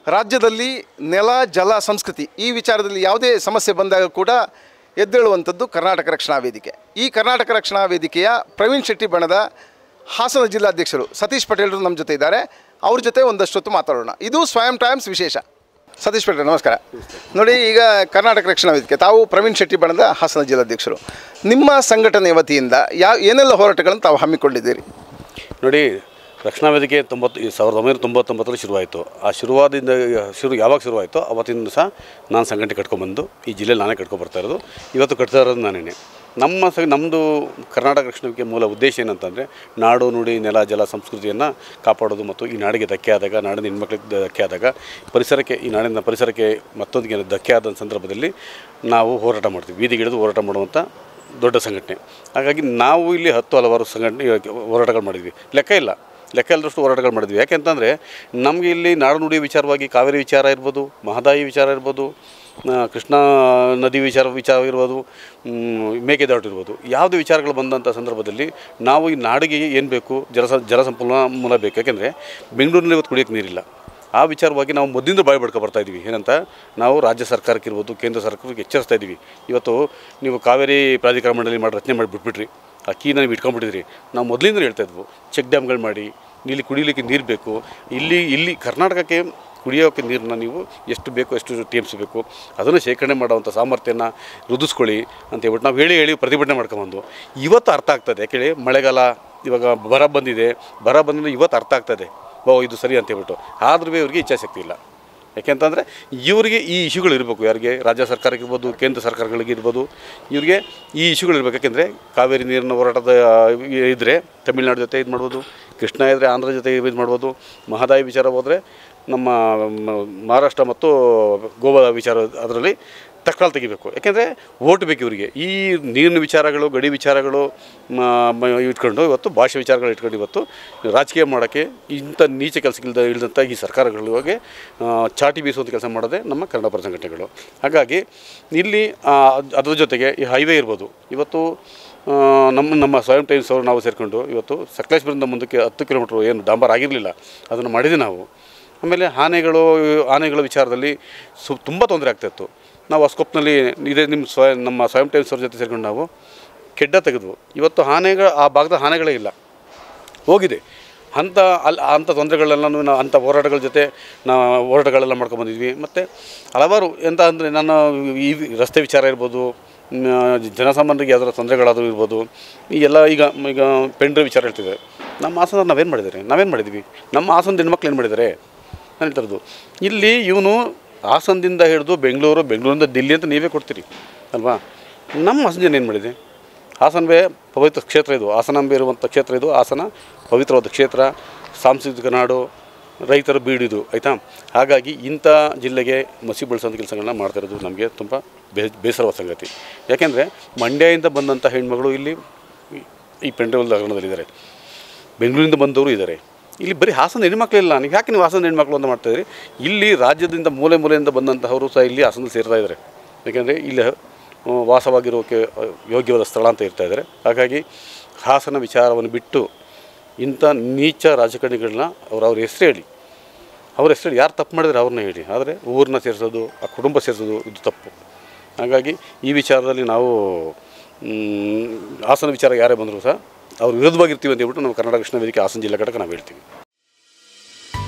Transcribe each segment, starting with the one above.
ರಾಜ್ಯದಲ್ಲಿ ನೆಲ ಜಲ ಸಂಸ್ಕೃತಿ ಈ ವಿಚಾರದಲ್ಲಿ ಯಾವುದೇ ಸಮಸ್ಯೆ ಬಂದಾಗ ಕೂಡ ಎದ್ದೇಳುವಂಥದ್ದು ಕರ್ನಾಟಕ ರಕ್ಷಣಾ ವೇದಿಕೆ. ಈ ಕರ್ನಾಟಕ ರಕ್ಷಣಾ ವೇದಿಕೆಯ ಪ್ರವೀಣ್ ಶೆಟ್ಟಿ ಬಣದ ಹಾಸನ ಜಿಲ್ಲಾಧ್ಯಕ್ಷರು ಸತೀಶ್ ಪಟೇಲ್ರು ನಮ್ಮ ಜೊತೆ ಇದ್ದಾರೆ. ಅವ್ರ ಜೊತೆ ಒಂದಷ್ಟೊತ್ತು ಮಾತಾಡೋಣ. ಇದು ಸ್ವಯಂ ಟೈಮ್ಸ್ ವಿಶೇಷ. ಸತೀಶ್ ಪಟೇಲ್ ನಮಸ್ಕಾರ. ನೋಡಿ, ಈಗ ಕರ್ನಾಟಕ ರಕ್ಷಣಾ ವೇದಿಕೆ, ತಾವು ಪ್ರವೀಣ್ ಶೆಟ್ಟಿ ಬಣದ ಹಾಸನ ಜಿಲ್ಲಾಧ್ಯಕ್ಷರು, ನಿಮ್ಮ ಸಂಘಟನೆ ವತಿಯಿಂದ ಏನೆಲ್ಲ ಹೋರಾಟಗಳನ್ನು ತಾವು ಹಮ್ಮಿಕೊಂಡಿದ್ದೀರಿ? ನೋಡಿ, ರಕ್ಷಣಾ ವೇದಿಕೆ 1999 ಶುರುವಾಯಿತು. ಆ ಯಾವಾಗ ಶುರುವಾಯಿತು ಅವತ್ತಿಂದ ಸಹ ನಾನು ಸಂಘಟನೆ ಕಟ್ಕೊಂಡ್ಬಂದು ಈ ಜಿಲ್ಲೆಯಲ್ಲಿ ನಾನೇ ಕಟ್ಕೊಬರ್ತಾ ಇರೋದು. ಇವತ್ತು ಕಟ್ತಾ ಇರೋದು ನಾನೇ. ನಮ್ಮದು ಕರ್ನಾಟಕ ರಕ್ಷಣಾ ವೇದಿಕೆ ಮೂಲ ಉದ್ದೇಶ ಏನಂತಂದರೆ ನಾಡು ನುಡಿ ನೆಲ ಜಲ ಸಂಸ್ಕೃತಿಯನ್ನು ಕಾಪಾಡೋದು ಮತ್ತು ಈ ನಾಡಿಗೆ ಧಕ್ಕೆ ಆದಾಗ, ನಾಡಿನ ಹೆಣ್ಮಕ್ಳಿಗೆ ಧಕ್ಕೆ ಆದಾಗ, ಪರಿಸರಕ್ಕೆ, ಈ ನಾಡಿನ ಪರಿಸರಕ್ಕೆ ಮತ್ತೊಂದಿಗೆ ಧಕ್ಕೆ ಆದ ಸಂದರ್ಭದಲ್ಲಿ ನಾವು ಹೋರಾಟ ಮಾಡ್ತೀವಿ. ಬೀದಿಗಿಳಿದು ಹೋರಾಟ ಮಾಡುವಂಥ ದೊಡ್ಡ ಸಂಘಟನೆ. ಹಾಗಾಗಿ ನಾವು ಇಲ್ಲಿ ಹಲವಾರು ಹೋರಾಟಗಳು ಮಾಡಿದ್ವಿ. ಲೆಕ್ಕ ಇಲ್ಲದಷ್ಟು ಹೋರಾಟಗಳು ಮಾಡಿದ್ವಿ. ಯಾಕೆಂತಂದರೆ ನಮಗೆ ಇಲ್ಲಿ ನಾಡು ನುಡಿ ವಿಚಾರವಾಗಿ ಕಾವೇರಿ ವಿಚಾರ ಇರ್ಬೋದು, ಮಹದಾಯಿ ವಿಚಾರ ಇರ್ಬೋದು, ಕೃಷ್ಣ ನದಿ ವಿಚಾರ ಇರ್ಬೋದು, ಮೇಕೆದಾಟು ಇರ್ಬೋದು, ಯಾವುದೇ ವಿಚಾರಗಳು ಬಂದಂಥ ಸಂದರ್ಭದಲ್ಲಿ ನಾವು ಈ ನಾಡಿಗೆ ಏನು ಬೇಕು, ಜಲಸಂಪನ್ಮೂಲ ಬೇಕು. ಯಾಕೆಂದರೆ ಬೆಂಗಳೂರಿನಲ್ಲಿ ಇವತ್ತು ಕುಡಿಯೋಕ್ಕೆ ನೀರಿಲ್ಲ. ಆ ವಿಚಾರವಾಗಿ ನಾವು ಮೊದಲಿಂದ ಬಾಯಿ ಬಡ್ಕೊ ಬರ್ತಾ ಇದ್ದೀವಿ. ಏನಂತ ನಾವು ರಾಜ್ಯ ಸರ್ಕಾರಕ್ಕೆ ಇರ್ಬೋದು, ಕೇಂದ್ರ ಸರ್ಕಾರಕ್ಕೆ ಎಚ್ಚರಿಸ್ತಾ ಇದ್ದೀವಿ. ಇವತ್ತು ನೀವು ಕಾವೇರಿ ಪ್ರಾಧಿಕಾರ ಮಂಡಳಿ ರಚನೆ ಮಾಡಿಬಿಟ್ಬಿಟ್ರಿ, ಆ ಕೀನ ನೀವು ಇಟ್ಕೊಂಡ್ಬಿಟ್ಟಿದ್ರಿ. ನಾವು ಮೊದಲಿಂದ ಹೇಳ್ತಾ ಇದ್ವು, ಚೆಕ್ ಡ್ಯಾಮ್ಗಳು ಮಾಡಿ, ಇಲ್ಲಿ ಕುಡಿಲಿಕ್ಕೆ ನೀರು ಬೇಕು. ಇಲ್ಲಿ ಕರ್ನಾಟಕಕ್ಕೆ ಕುಡಿಯೋಕ್ಕೆ ನೀರನ್ನ ನೀವು ಎಷ್ಟು ಬೇಕು ಎಷ್ಟು TMC ಬೇಕು ಅದನ್ನು ಶೇಖರಣೆ ಮಾಡೋವಂಥ ಸಾಮರ್ಥ್ಯನ ವೃದ್ಧಿಸ್ಕೊಳ್ಳಿ ಅಂತ ಹೇಳ್ಬಿಟ್ಟು ನಾವು ಹೇಳಿ ಪ್ರತಿಭಟನೆ ಮಾಡ್ಕೊಂಬಂದು ಇವತ್ತು ಅರ್ಥ ಆಗ್ತದೆ. ಯಾಕೇಳಿ ಮಳೆಗಾಲ ಇವಾಗ ಬರ ಬಂದಿದೆ ಇವತ್ತು ಅರ್ಥ ಆಗ್ತದೆ, ಇದು ಸರಿ ಅಂತ ಹೇಳ್ಬಿಟ್ಟು. ಆದ್ರೂ ಇವ್ರಿಗೆ ಇಚ್ಛಾಶಕ್ತಿ ಇಲ್ಲ. ಯಾಕೆಂತಂದರೆ ಇವರಿಗೆ ಈ ಇಶ್ಯೂಗಳು ಇರಬೇಕು. ಯಾರಿಗೆ? ರಾಜ್ಯ ಸರ್ಕಾರಕ್ಕೆ ಇರ್ಬೋದು, ಕೇಂದ್ರ ಸರ್ಕಾರಗಳಿಗೆ ಇರ್ಬೋದು, ಇವರಿಗೆ ಈ ಇಶ್ಯೂಗಳು ಇರಬೇಕು. ಯಾಕೆಂದರೆ ಕಾವೇರಿ ನೀರಿನ ಹೋರಾಟದ ಇದ್ದರೆ ತಮಿಳ್ನಾಡು ಜೊತೆ ಇದು ಮಾಡ್ಬೋದು, ಕೃಷ್ಣ ಇದ್ದರೆ ಆಂಧ್ರ ಜೊತೆ ಇದು ಮಾಡ್ಬೋದು, ಮಹದಾಯಿ ವಿಚಾರ ಹೋದರೆ ನಮ್ಮ ಮಹಾರಾಷ್ಟ್ರ ಮತ್ತು ಗೋವಾ ವಿಚಾರ ಅದರಲ್ಲಿ ತಕ್ಕಾಲು ತೆಗಿಬೇಕು. ಯಾಕೆಂದರೆ ಓಟ್ ಬೇಕು ಇವರಿಗೆ. ಈ ನೀರಿನ ವಿಚಾರಗಳು, ಗಡಿ ವಿಚಾರಗಳು ಇಟ್ಕೊಂಡು ಇವತ್ತು ಭಾಷೆ ವಿಚಾರಗಳು ಇಟ್ಕೊಂಡು ಇವತ್ತು ರಾಜಕೀಯ ಮಾಡೋಕ್ಕೆ ಇಂಥ ನೀಚ ಕೆಲಸಗಳಿಂದ ಇಳಿದಂಥ ಈ ಸರ್ಕಾರಗಳಿಗೆ ಚಾಟಿ ಬೀಸುವಂಥ ಕೆಲಸ ಮಾಡೋದೇ ನಮ್ಮ ಕನ್ನಡ ಪರ ಸಂಘಟನೆಗಳು. ಹಾಗಾಗಿ ಇಲ್ಲಿ ಅದರ ಜೊತೆಗೆ ಈ ಹೈವೇ ಇರ್ಬೋದು. ಇವತ್ತು ನಮ್ಮ ಸ್ವಯಂ ಟೈಮ್ಸ್ ಅವರು ನಾವು ಸೇರಿಕೊಂಡು ಇವತ್ತು ಸಕಲೇಶ್ಪುರದಿಂದ ಮುಂದಕ್ಕೆ 10 ಕಿಲೋಮೀಟ್ರ್ ಏನು ಡಾಂಬರ್ ಆಗಿರಲಿಲ್ಲ, ಅದನ್ನು ಮಾಡಿದ್ವಿ ನಾವು. ಆಮೇಲೆ ಆನೆಗಳ ವಿಚಾರದಲ್ಲಿ ತುಂಬ ತೊಂದರೆ ಆಗ್ತಾಯಿತ್ತು. ನಾವು ಹೊಸಕೊಪ್ಪನಲ್ಲಿ ಇದೇ ನಮ್ಮ ಸ್ವಯಂ ಟೈಮ್ಸ್ ಅವ್ರ ಜೊತೆ ಸೇರಿಕೊಂಡು ನಾವು ಕೆಡ್ಡ ತೆಗೆದ್ವು. ಇವತ್ತು ಆ ಭಾಗದ ಆನೆಗಳೇ ಇಲ್ಲ, ಹೋಗಿದೆ. ಅಂಥ ತೊಂದರೆಗಳೆಲ್ಲ ನಾವು ಅಂಥ ಹೋರಾಟಗಳ ಜೊತೆ ಹೋರಾಟಗಳೆಲ್ಲ ಮಾಡ್ಕೊಂಡ್ಬಂದಿದ್ವಿ. ಮತ್ತು ಹಲವಾರು ಎಂತ ಅಂದರೆ ಈ ರಸ್ತೆ ವಿಚಾರ ಇರ್ಬೋದು, ಜನಸಾಮಾನ್ಯರಿಗೆ ಯಾವ್ದಾರ ತೊಂದರೆಗಳಾದರೂ ಇರ್ಬೋದು, ಈಗ ಪೆಂಡ್ರೆ ವಿಚಾರ ಹೇಳ್ತಿದ್ದಾರೆ. ನಮ್ಮ ಹಾಸನ ನಾವೇನು ಮಾಡಿದ್ವಿ? ನಮ್ಮ ಹಾಸನದ ಹೆಣ್ಮಕ್ಳು ಏನು ಮಾಡಿದ್ದಾರೆ ನಾನು ಹೇಳ್ತಿರೋದು. ಇಲ್ಲಿ ಇವನು ಹಾಸನದಿಂದ ಹಿಡಿದು ಬೆಂಗಳೂರಿಂದ ದಿಲ್ಲಿ ಅಂತ ನೀವೇ ಕೊಡ್ತೀರಿ ಅಲ್ವಾ? ನಮ್ಮ ಹಾಸನ ಜನ ಏನು ಮಾಡಿದೆ? ಹಾಸನವೇ ಪವಿತ್ರ ಕ್ಷೇತ್ರ ಇದು, ಹಾಸನಾಂಬೆ ಇರುವಂಥ ಕ್ಷೇತ್ರ ಇದು. ಹಾಸನ ಪವಿತ್ರವಾದ ಕ್ಷೇತ್ರ, ಸಾಂಸ್ಕೃತಿಕ ನಾಡು, ರೈತರ ಬೀಡಿದು, ಆಯಿತಾ? ಹಾಗಾಗಿ ಇಂಥ ಜಿಲ್ಲೆಗೆ ಮಸಿ ಬಳಸೋಂಥ ಕೆಲಸಗಳನ್ನ ಮಾಡ್ತಾಯಿರೋದು ನಮಗೆ ತುಂಬ ಬೇಸರವಾದ ಸಂಗತಿ. ಯಾಕೆಂದರೆ ಮಂಡ್ಯದಿಂದ ಬಂದಂಥ ಹೆಣ್ಮಗಳು ಇಲ್ಲಿ ಈ ಪೆಂಡ್ರವಲ್ ಹಗರಣದಲ್ಲಿದ್ದಾರೆ, ಬೆಂಗಳೂರಿಂದ ಬಂದವರು ಇದ್ದಾರೆ. ಇಲ್ಲಿ ಬರೀ ಹಾಸನ ಹೆಣ್ಮಕ್ಳಿಲ್ಲ. ನೀವು ಹಾಸನ ಹೆಣ್ಮಕ್ಳು ಅಂತ ಮಾಡ್ತಾಯಿದ್ರಿ. ಇಲ್ಲಿ ರಾಜ್ಯದಿಂದ ಮೂಲೆಯಿಂದ ಬಂದಂಥವರು ಸಹ ಇಲ್ಲಿ ಹಾಸನದಲ್ಲಿ ಸೇರ್ತಾ ಇದ್ದಾರೆ. ಯಾಕೆಂದರೆ ಇಲ್ಲಿ ವಾಸವಾಗಿರೋಕ್ಕೆ ಯೋಗ್ಯವಾದ ಸ್ಥಳ ಅಂತ ಇರ್ತಾಯಿದ್ದಾರೆ. ಹಾಗಾಗಿ ಹಾಸನ ವಿಚಾರವನ್ನು ಬಿಟ್ಟು ಇಂಥ ನೀಚ ರಾಜಕಾರಣಿಗಳನ್ನ ಅವ್ರ ಹೆಸರು ಹೇಳಿ ಯಾರು ತಪ್ಪು ಮಾಡಿದ್ರೆ ಅವ್ರನ್ನ ಹೇಳಿ. ಆದರೆ ಊರನ್ನ ಸೇರಿಸೋದು, ಆ ಕುಟುಂಬ ಸೇರಿಸೋದು ಇದು ತಪ್ಪು. ಹಾಗಾಗಿ ಈ ವಿಚಾರದಲ್ಲಿ ನಾವು ಹಾಸನ ವಿಚಾರ ಯಾರೇ ಬಂದರೂ ಸಹ ಅವ್ರು ವಿರುದ್ಧವಾಗಿರ್ತೀವಿ ಅಂತ ಹೇಳ್ಬಿಟ್ಟು ನಾವು ಕರ್ನಾಟಕ ರಕ್ಷಣಾ ವೇದಿಕೆ ಹಾಸನ ಜಿಲ್ಲಾ ಘಟಕ ನಾವು ಹೇಳ್ತೀವಿ.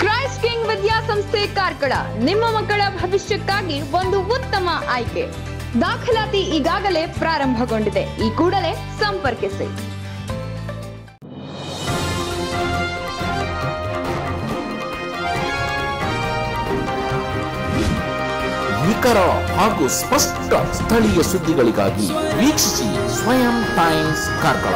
ಕ್ರೈಸ್ಟ್ ಕಿಂಗ್ ವಿದ್ಯಾಸಂಸ್ಥೆ ಕಾರ್ಕಳ ನಿಮ್ಮ ಮಕ್ಕಳ ಭವಿಷ್ಯಕ್ಕಾಗಿ ಒಂದು ಉತ್ತಮ ಆಯ್ಕೆ. ದಾಖಲಾತಿ ಈಗಾಗಲೇ ಪ್ರಾರಂಭಗೊಂಡಿದೆ. ಈ ಕೂಡಲೇ ಸಂಪರ್ಕಿಸಿ. ನಿಖರ ಹಾಗೂ ಸ್ಪಷ್ಟ ಸ್ಥಳೀಯ ಸುದ್ದಿಗಳಿಗಾಗಿ ವೀಕ್ಷಿಸಿ ಸ್ವಯಂ ಟೈಮ್ಸ್ ಕಾರ್ಕಳ.